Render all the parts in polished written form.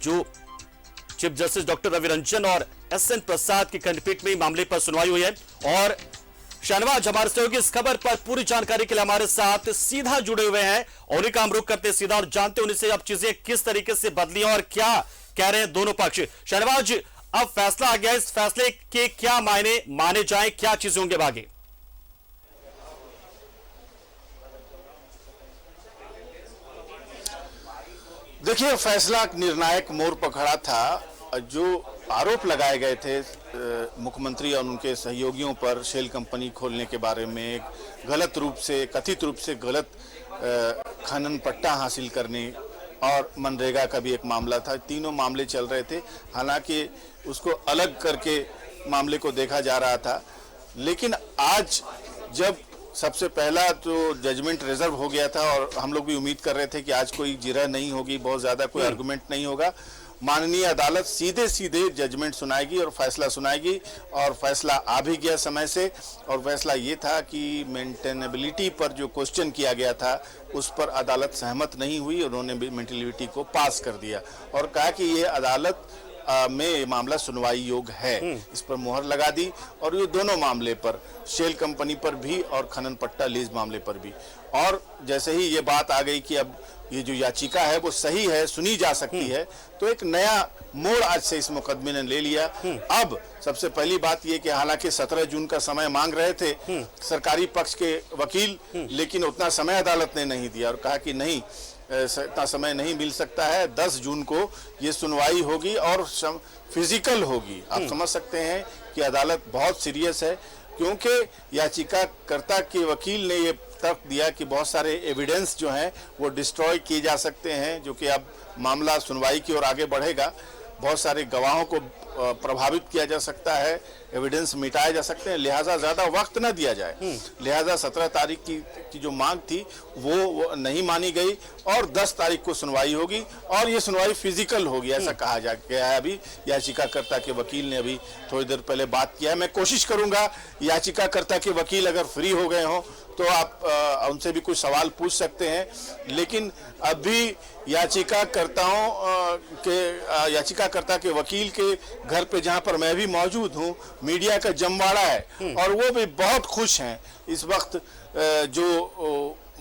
जो chief justice doctor Ravi Ranjan और S N प्रसाद की खंडपीठ में मामले पर सुनवाई हुई है। और शाहनवाज हमारे सहयोगी इस खबर पर पूरी जानकारी के लिए हमारे साथ सीधा जुड़े हुए हैं और उन्हीं का हम रुख करते सीधा और जानते उन्हीं से अब चीजें किस तरीके से बदली और क्या कह रहे हैं दोनों पक्ष। शाहनवाज, अब फैसला आ गया, इस फैसले के क्या मायने माने जाए, क्या चीजें होंगे आगे? देखिए, फैसला निर्णायक मोड़ पर खड़ा था। जो आरोप लगाए गए थे मुख्यमंत्री और उनके सहयोगियों पर शेल कंपनी खोलने के बारे में, गलत रूप से, कथित रूप से गलत खनन पट्टा हासिल करने और मनरेगा का भी एक मामला था, तीनों मामले चल रहे थे। हालांकि उसको अलग करके मामले को देखा जा रहा था, लेकिन आज जब सबसे पहला तो जजमेंट रिजर्व हो गया था और हम लोग भी उम्मीद कर रहे थे कि आज कोई जिरह नहीं होगी, बहुत ज़्यादा कोई आर्गुमेंट नहीं होगा, माननीय अदालत सीधे सीधे जजमेंट सुनाएगी और फैसला सुनाएगी। और फैसला आ भी गया समय से, और फैसला ये था कि मेंटेनेबिलिटी पर जो क्वेश्चन किया गया था उस पर अदालत सहमत नहीं हुई। उन्होंने मेंटेनेबिलिटी को पास कर दिया और कहा कि ये अदालत में मामला सुनवाई योग है, इस पर मोहर लगा दी। और ये दोनों मामले पर, शेल कंपनी पर भी और खनन पट्टा लीज मामले पर भी। और जैसे ही ये बात आ गई कि अब ये जो याचिका है वो सही है, सुनी जा सकती है, तो एक नया मोड़ आज से इस मुकदमे ने ले लिया। अब सबसे पहली बात ये कि हालांकि 17 जून का समय मांग रहे थे सरकारी पक्ष के वकील, लेकिन उतना समय अदालत ने नहीं दिया और कहा कि नहीं, इतना समय नहीं मिल सकता है। 10 जून को ये सुनवाई होगी और फिजिकल होगी। आप समझ सकते हैं कि अदालत बहुत सीरियस है, क्योंकि याचिकाकर्ता के वकील ने ये तर्क दिया कि बहुत सारे एविडेंस जो हैं वो डिस्ट्रॉय किए जा सकते हैं, जो कि अब मामला सुनवाई की ओर आगे बढ़ेगा। बहुत सारे गवाहों को प्रभावित किया जा सकता है, एविडेंस मिटाए जा सकते हैं, लिहाजा ज़्यादा वक्त न दिया जाए। लिहाजा 17 तारीख की जो मांग थी वो नहीं मानी गई और 10 तारीख को सुनवाई होगी और ये सुनवाई फिजिकल होगी, ऐसा कहा जा गया है। अभी याचिकाकर्ता के वकील ने अभी थोड़ी देर पहले बात किया है। मैं कोशिश करूंगा याचिकाकर्ता के वकील अगर फ्री हो गए हों तो आप उनसे भी कुछ सवाल पूछ सकते हैं, लेकिन अभी याचिकाकर्ता के वकील के घर पे, जहां पर मैं भी मौजूद हूं, मीडिया का जमवाड़ा है और वो भी बहुत खुश हैं इस वक्त। जो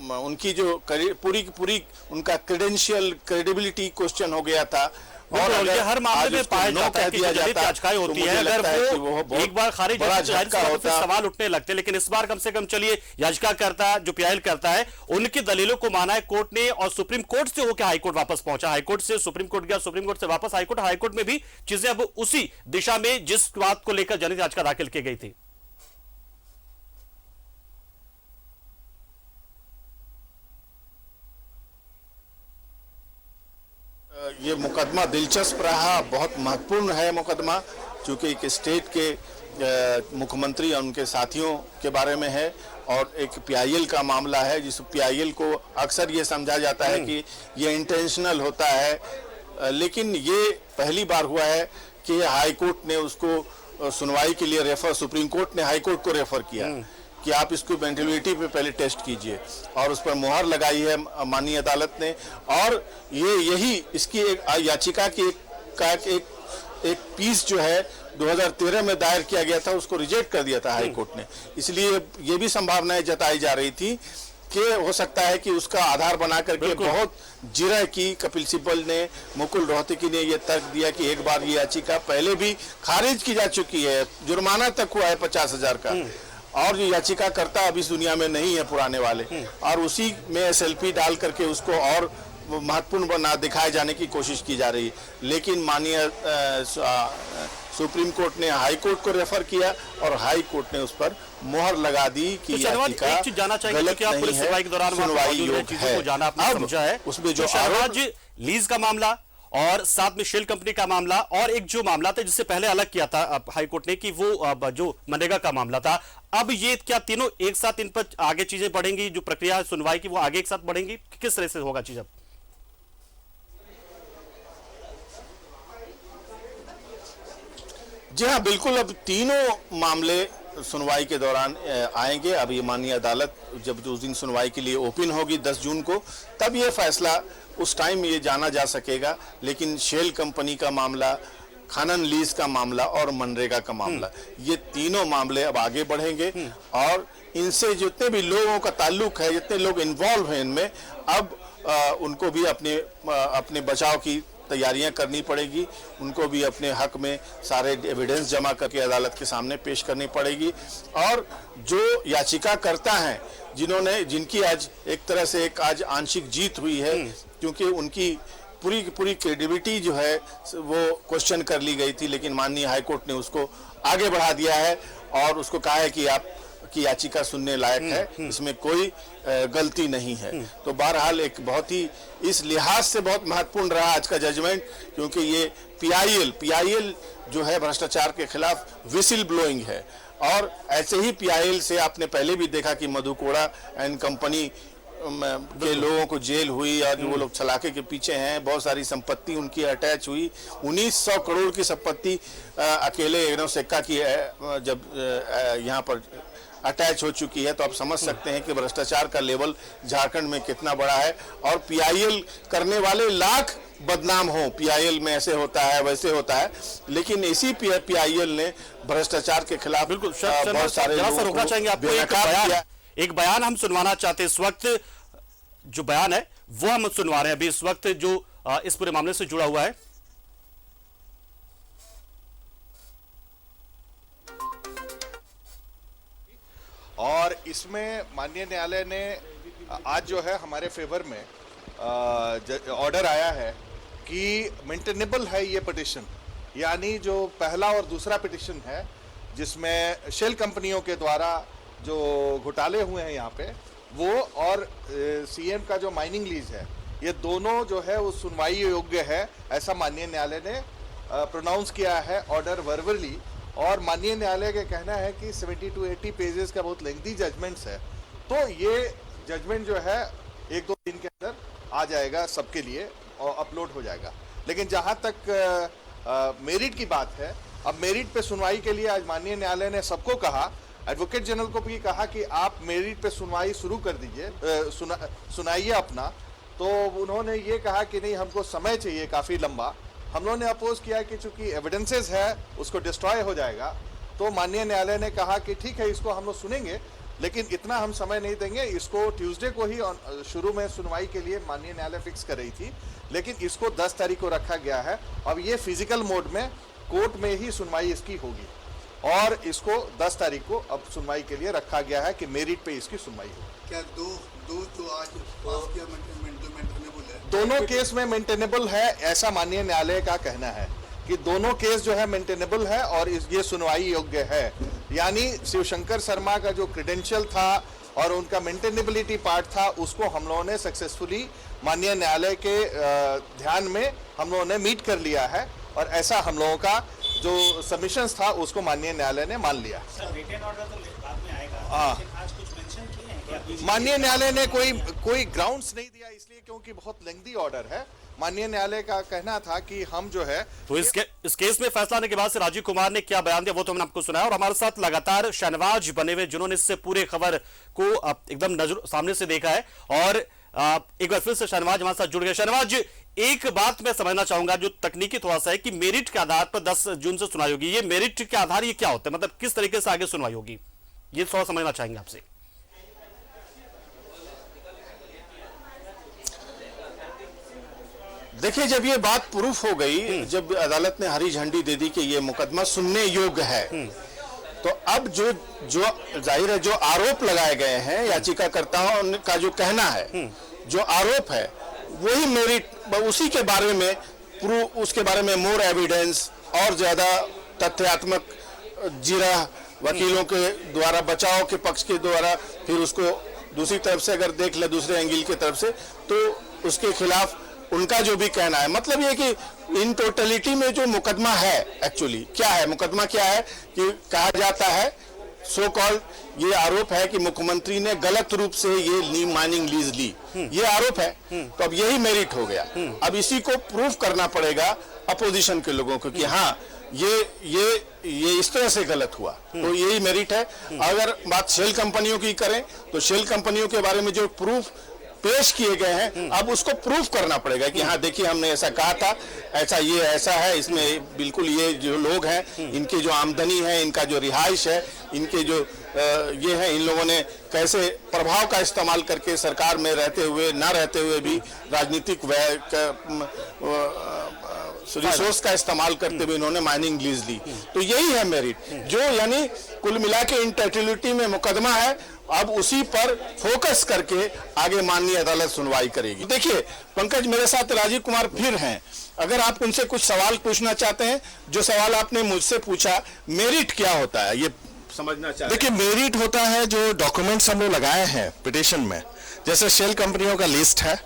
उनकी जो पूरी उनका क्रेडिबिलिटी क्वेश्चन हो गया था और ये हर मामले में पाया जाता है कि याचिकाएं होती हैं, अगर वो एक बार खारिज हो तो सवाल उठने लगते हैं। लेकिन इस बार कम से कम चलिए, याचिकाकर्ता जो पीआईएल करता है उनकी दलीलों को माना है कोर्ट ने और सुप्रीम कोर्ट से होकर हाईकोर्ट वापस पहुंचा, हाईकोर्ट से सुप्रीम कोर्ट गया, सुप्रीम कोर्ट से वापस हाईकोर्ट, हाईकोर्ट में भी चीजें अब उसी दिशा में जिस बात को लेकर जनहित याचिका दाखिल की गई थी। ये मुकदमा दिलचस्प रहा, बहुत महत्वपूर्ण है मुकदमा, क्योंकि एक स्टेट के मुख्यमंत्री और उनके साथियों के बारे में है और एक पीआईएल का मामला है, जिस पीआईएल को अक्सर ये समझा जाता है कि ये इंटेंशनल होता है, लेकिन ये पहली बार हुआ है कि हाई कोर्ट ने उसको सुनवाई के लिए सुप्रीम कोर्ट ने हाई कोर्ट को रेफर किया कि आप इसको मेंटेलिटी पे पहले टेस्ट कीजिए, और उस पर मुहर लगाई है माननीय अदालत ने। और यही इसकी एक याचिका की एक पीस जो है 2013 में दायर किया गया था, उसको रिजेक्ट कर दिया था हाई कोर्ट ने। इसलिए ये भी संभावनाएं जताई जा रही थी कि हो सकता है कि उसका आधार बना करके बहुत जिरह की कपिल सिब्बल ने, मुकुल रोहतगी ने ये तर्क दिया कि एक बार ये याचिका पहले भी खारिज की जा चुकी है, जुर्माना तक हुआ है 50,000 का, और जो याचिकाकर्ता अभी इस दुनिया में नहीं है पुराने वाले, और उसी में एसएलपी डाल करके उसको और महत्वपूर्ण बना दिखाए जाने की कोशिश की जा रही है। लेकिन माननीय सुप्रीम कोर्ट ने हाई कोर्ट को रेफर किया और हाई कोर्ट ने उस पर मोहर लगा दी कि याचिका गलत नहीं है, सुनवाई योग है। उसमें जो लीज का मामला और साथ में शेल कंपनी का मामला और एक जो मामला था जिससे पहले अलग किया था हाईकोर्ट ने कि वो जो मनरेगा का मामला था, अब ये क्या तीनों एक साथ इन पर आगे चीजें बढ़ेंगी, जो प्रक्रिया है सुनवाई की वो आगे एक साथ बढ़ेंगी, किस तरह से होगा चीज? अब जी हाँ, बिल्कुल। अब तीनों मामले सुनवाई के दौरान आएंगे। अब ये माननीय अदालत जब उस दिन सुनवाई के लिए ओपन होगी 10 जून को, तब ये फैसला उस टाइम ये जाना जा सकेगा। लेकिन शेल कंपनी का मामला, खनन लीज का मामला और मनरेगा का मामला, ये तीनों मामले अब आगे बढ़ेंगे और इनसे जितने भी लोगों का ताल्लुक है, जितने लोग इन्वॉल्व हैं इनमें, अब उनको भी अपने बचाव की तैयारियां करनी पड़ेगी। उनको भी अपने हक में सारे एविडेंस जमा करके अदालत के सामने पेश करनी पड़ेगी। और जो याचिकाकर्ता हैं, जिनकी आज एक तरह से आज आंशिक जीत हुई है, क्योंकि उनकी पूरी क्रेडिबिलिटी जो है वो क्वेश्चन कर ली गई थी, लेकिन माननीय हाईकोर्ट ने उसको आगे बढ़ा दिया है और उसको कहा है कि आपकी याचिका सुनने लायक है, इसमें कोई गलती नहीं है। तो बहरहाल एक बहुत ही इस लिहाज से बहुत महत्वपूर्ण रहा आज का जजमेंट, क्योंकि ये पीआईएल जो है भ्रष्टाचार के खिलाफ विसिल ब्लोइंग है। और ऐसे ही पीआईएल से आपने पहले भी देखा कि मधु कोड़ा एंड कंपनी के लोगों को जेल हुई और जो वो लोग छलाके के पीछे हैं, बहुत सारी संपत्ति उनकी अटैच हुई। 1900 करोड़ की संपत्ति अकेले एग्नो सेक्का की जब यहाँ पर अटैच हो चुकी है, तो आप समझ सकते हैं कि भ्रष्टाचार का लेवल झारखंड में कितना बड़ा है। और पीआईएल करने वाले लाख बदनाम हो, पीआईएल में ऐसे होता है वैसे होता है, लेकिन इसी पीआईएल ने भ्रष्टाचार के खिलाफ बिल्कुल बहुत सारे लोगों को रोकना चाहेंगे आपको। एक बयान हम सुनवाना चाहते हैं इस वक्त, जो बयान है वो हम सुनवा रहे हैं अभी इस वक्त, जो इस पूरे मामले से जुड़ा हुआ है। और इसमें माननीय न्यायालय ने आज जो है हमारे फेवर में ऑर्डर आया है कि मेंटेनेबल है ये पिटिशन, यानी जो पहला और दूसरा पिटिशन है जिसमें शेल कंपनियों के द्वारा जो घोटाले हुए हैं यहाँ पे वो, और सीएम का जो माइनिंग लीज है, ये दोनों जो है वो सुनवाई योग्य है, ऐसा माननीय न्यायालय ने प्रोनाउंस किया है ऑर्डर वर्बली। और माननीय न्यायालय का कहना है कि 70 to 80 पेजेस का बहुत लेंथी जजमेंट्स है, तो ये जजमेंट जो है 1-2 दिन के अंदर आ जाएगा सबके लिए और अपलोड हो जाएगा। लेकिन जहाँ तक मेरिट की बात है, अब मेरिट पे सुनवाई के लिए आज माननीय न्यायालय ने सबको कहा, एडवोकेट जनरल को भी कहा कि आप मेरिट पे सुनवाई शुरू कर दीजिए, सुनाइए अपना। तो उन्होंने ये कहा कि नहीं, हमको समय चाहिए काफ़ी लंबा। हम लोगों ने अपोज किया कि चूंकि एविडेंसेस है उसको डिस्ट्रॉय हो जाएगा, तो माननीय न्यायालय ने कहा कि ठीक है, इसको हम लोग सुनेंगे, लेकिन इतना हम समय नहीं देंगे। इसको ट्यूसडे को ही शुरू में सुनवाई के लिए माननीय न्यायालय फिक्स कर रही थी, लेकिन इसको 10 तारीख को रखा गया है। अब ये फिजिकल मोड में कोर्ट में ही सुनवाई इसकी होगी और इसको 10 तारीख को अब सुनवाई के लिए रखा गया है कि मेरिट पे इसकी सुनवाई हो। क्या दो जो आज पास किया मेंटेनेबल है? दोनों केस में मेंटेनेबल है, ऐसा माननीय न्यायालय का कहना है कि दोनों केस जो है मेंटेनेबल है और ये सुनवाई योग्य है। यानी शिवशंकर शर्मा का जो क्रेडेंशियल था और उनका मेंटेनेबिलिटी पार्ट था, उसको हम लोगों ने सक्सेसफुली माननीय न्यायालय के ध्यान में हम लोगों ने मीट कर लिया है और ऐसा हम लोगों का जो सबमिशंस था उसको माननीय न्यायालय ने मान लिया। रिटन ऑर्डर तो बाद में आएगा, हाँ, आज कुछ मेंशन किए हैं क्या? माननीय न्यायालय ने कोई ग्राउंड्स नहीं दिया, इसलिए क्योंकि बहुत लेंथी ऑर्डर है। माननीय न्यायालय का कहना था कि हम जो है तो इस केस में फैसला आने के बाद से राजीव कुमार ने क्या बयान दिया वो तो हमने आपको सुनाया, और हमारे साथ लगातार शहनवाज बने हुए जिन्होंने इससे पूरे खबर को एकदम नजर सामने से देखा है। और एक बार फिर से शहनवाज हमारे साथ जुड़ गए। शहनवाज, एक बात मैं समझना चाहूंगा जो तकनीकी थोड़ा सा है कि मेरिट के आधार पर 10 जून से सुनवाई होगी, ये मेरिट के आधार ये क्या होता है, मतलब किस तरीके से आगे सुनवाई होगी, ये थोड़ा समझना चाहेंगे आपसे। देखिए, जब ये बात प्रूफ हो गई, जब अदालत ने हरी झंडी दे दी कि ये मुकदमा सुनने योग्य है, तो अब जो जाहिर है जो आरोप लगाए गए हैं याचिकाकर्ताओं का जो कहना है, जो आरोप है वही मेरिट, उसी के बारे में उसके बारे में मोर एविडेंस और ज्यादा तथ्यात्मक जीरा वकीलों के द्वारा, बचाव के पक्ष के द्वारा, फिर उसको दूसरी तरफ से अगर देख ले, दूसरे एंगल की तरफ से, तो उसके खिलाफ उनका जो भी कहना है, मतलब ये कि इन टोटलिटी में जो मुकदमा है, एक्चुअली क्या है मुकदमा, क्या है कि कहा जाता है सो कॉल ये आरोप है कि मुख्यमंत्री ने गलत रूप से ये माइनिंग लीज ली, ये आरोप है। तो अब यही मेरिट हो गया। अब इसी को प्रूफ करना पड़ेगा अपोजिशन के लोगों को कि हाँ ये इस तरह से गलत हुआ, तो यही मेरिट है। अगर बात शेल कंपनियों की करें तो शेल कंपनियों के बारे में जो प्रूफ पेश किए गए हैं, अब उसको प्रूफ करना पड़ेगा कि हाँ देखिए हमने ऐसा कहा था, ऐसा है, इसमें बिल्कुल ये जो लोग हैं इनकी जो आमदनी है, इनका जो रिहाइश है, इनके जो ये है, इन लोगों ने कैसे प्रभाव का इस्तेमाल करके सरकार में रहते हुए ना रहते हुए भी राजनीतिक रिसोर्स का इस्तेमाल करते हुए इन्होंने माइनिंग लीज ली। तो यही है मेरिट, जो यानी कुल मिला के इंटेग्रिटी में मुकदमा है। अब उसी पर फोकस करके आगे माननीय अदालत सुनवाई करेगी। देखिए पंकज, मेरे साथ राजीव कुमार फिर हैं, अगर आप उनसे कुछ सवाल पूछना चाहते हैं, जो सवाल आपने मुझसे पूछा, मेरिट क्या होता है ये समझना चाहते हैं। देखिए मेरिट होता है जो डॉक्यूमेंट्स हम लोग लगाए हैं पिटीशन में, जैसे शेल कंपनियों का लिस्ट है,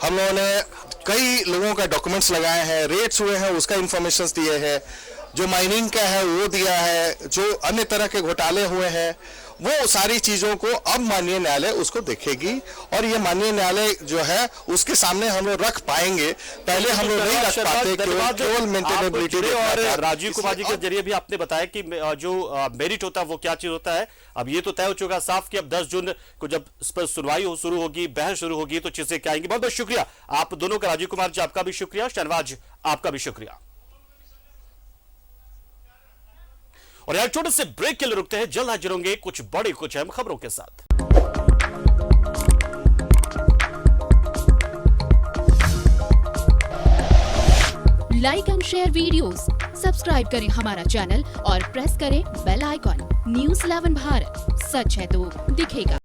हम लोगों ने कई लोगों का डॉक्यूमेंट्स लगाए हैं, रेट्स हुए हैं उसका इंफॉर्मेशन दिए हैं, जो माइनिंग का है वो दिया है, जो अन्य तरह के घोटाले हुए हैं वो सारी चीजों को अब माननीय न्यायालय उसको देखेगी और ये माननीय न्यायालय जो है उसके सामने हम लोग रख पाएंगे। पहले हम लोग नहीं रख पाते, केवल मेंटेनेबिलिटी। और राजीव कुमार जी के जरिए भी आपने बताया कि जो मेरिट होता है वो क्या चीज होता है। अब ये तो तय हो चुका साफ कि अब 10 जून को जब इस पर सुनवाई शुरू होगी, बहस शुरू होगी, तो चीजें क्या आएंगी। बहुत बहुत शुक्रिया आप दोनों का, राजीव कुमार जी आपका भी शुक्रिया, शहनवाज आपका भी शुक्रिया। और यार छोटे से ब्रेक के लिए रुकते हैं, जल्द हाजिर होंगे कुछ बड़ी कुछ अहम खबरों के साथ। Like and share videos, subscribe करें हमारा चैनल और प्रेस करें बेल आइकॉन। न्यूज़ 11 भारत, सच है तो दिखेगा।